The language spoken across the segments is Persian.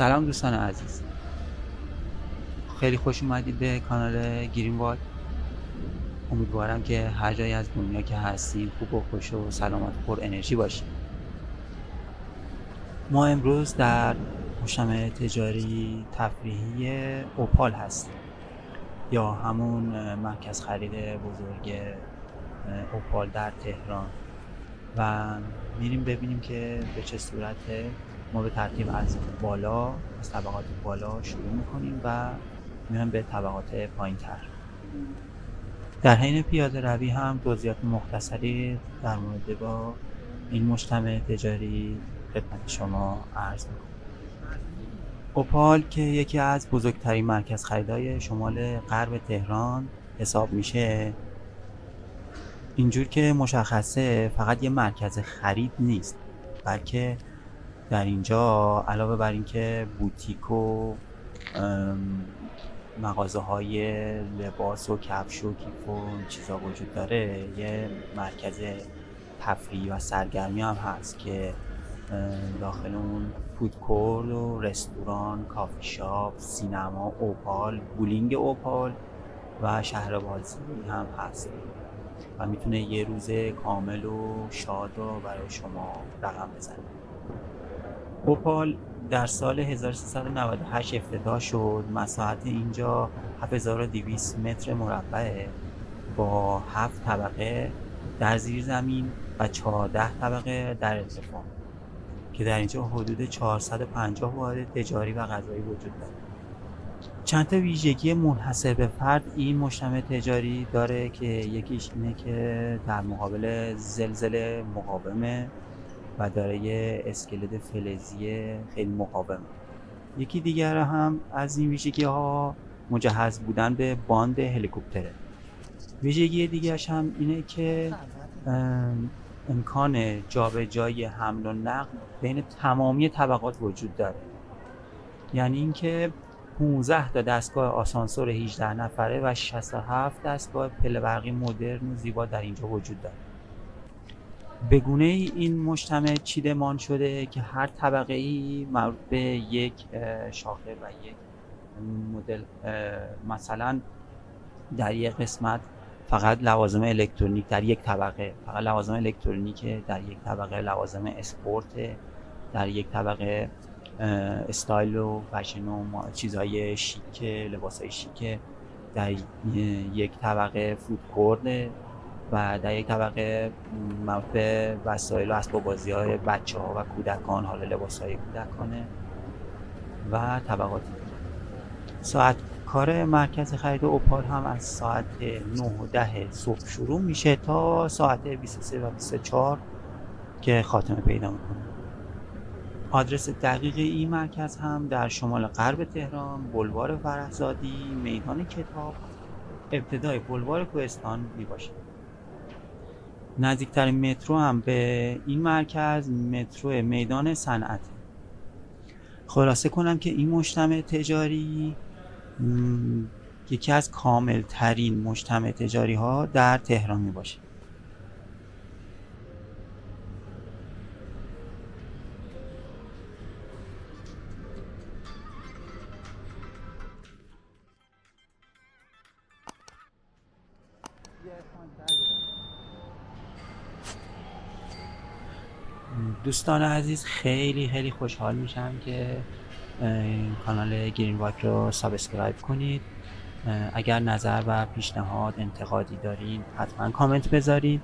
سلام دوستان عزیز، خیلی خوش اومدید به کانال گرین واک. امیدوارم که هر جایی از دنیا که هستین خوب و خوش و سلامت و پر انرژی باشین. ما امروز در مجتمع تجاری تفریحی اوپال هستیم یا همون مرکز خرید بزرگ اوپال در تهران و میریم ببینیم که به چه صورته. ما به ترتیب از طبقات بالا شروع میکنیم و میایم به طبقات پایین تر. در حین پیاده روی هم توضیحات مختصری در مورد با این مجتمع تجاری خدمت شما عرض میکنم. اوپال که یکی از بزرگترین مرکز خریدهای شمال غرب تهران حساب میشه، اینجور که مشخصه فقط یه مرکز خرید نیست، بلکه در اینجا علاوه بر اینکه بوتیک و مغازه های لباس و کفش و کیف و چیزا وجود داره، یه مرکز تفریحی و سرگرمی هم هست که داخل اون فودکورت و رستوران، کافی شاپ، سینما اوپال، بولینگ اوپال و شهر بازی هم هست و میتونه یه روز کامل و شاد رو برای شما رقم بزنه. اوپال در سال 1398 افتتاح شد. مساحت اینجا 7200 متر مربعه با 7 طبقه در زیر زمین و 14 طبقه در ارتفاع که در اینجا حدود 450 واحد تجاری و غذایی وجود داره. چند تا ویژگی منحصر به فرد این مجتمع تجاری داره که یکیش اینه که در مقابل زلزله مقاومه و دارای اسکلت فلزی خیلی مقاومه. یکی دیگر هم از این ویژگی ها مجهز بودن به باند هلیکوپتره. ویژگی دیگرش هم اینه که امکان جابجایی حمل و نقل بین تمامی طبقات وجود داره، یعنی اینکه 15 تا دستگاه آسانسور 18 نفره و 67 دستگاه پله برقی مدرن و زیبا در اینجا وجود داره. به گونه این مجتمع چیدمان شده که هر طبقه ای مربوط به یک شاخه و یک مدل. مثلا در یک قسمت فقط لوازم الکترونیک، در یک طبقه فقط لوازم الکترونیک، در یک طبقه لوازم اسپورت، در یک طبقه استایل و فشن و چیزهای شیک، لباسهای شیک، در یک طبقه فودکورت و در یک طبقه مربوط به وسایل و اسباب بازی های بچه ها و کودکان، حالا لباس های کودکانه و طبقات دیگه. ساعت کار مرکز خرید اوپال هم از ساعت 9 و 10 صبح شروع میشه تا ساعت 23 و 24 که خاتمه پیدا میکنه. آدرس دقیق این مرکز هم در شمال غرب تهران، بلوار فرهزادی، میدان کتاب، ابتدای بلوار کوهستان میباشه. نزدیکترین مترو هم به این مرکز مترو میدان صنعت. خلاصه کنم که این مجتمع تجاری یکی از کامل ترین مجتمع تجاری ها در تهران می باشه. دوستان عزیز، خیلی خوشحال میشم که کانال گرین واک رو سابسکرایب کنید. اگر نظر و پیشنهاد انتقادی دارین حتما کامنت بذارید.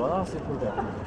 Buonasera, problema.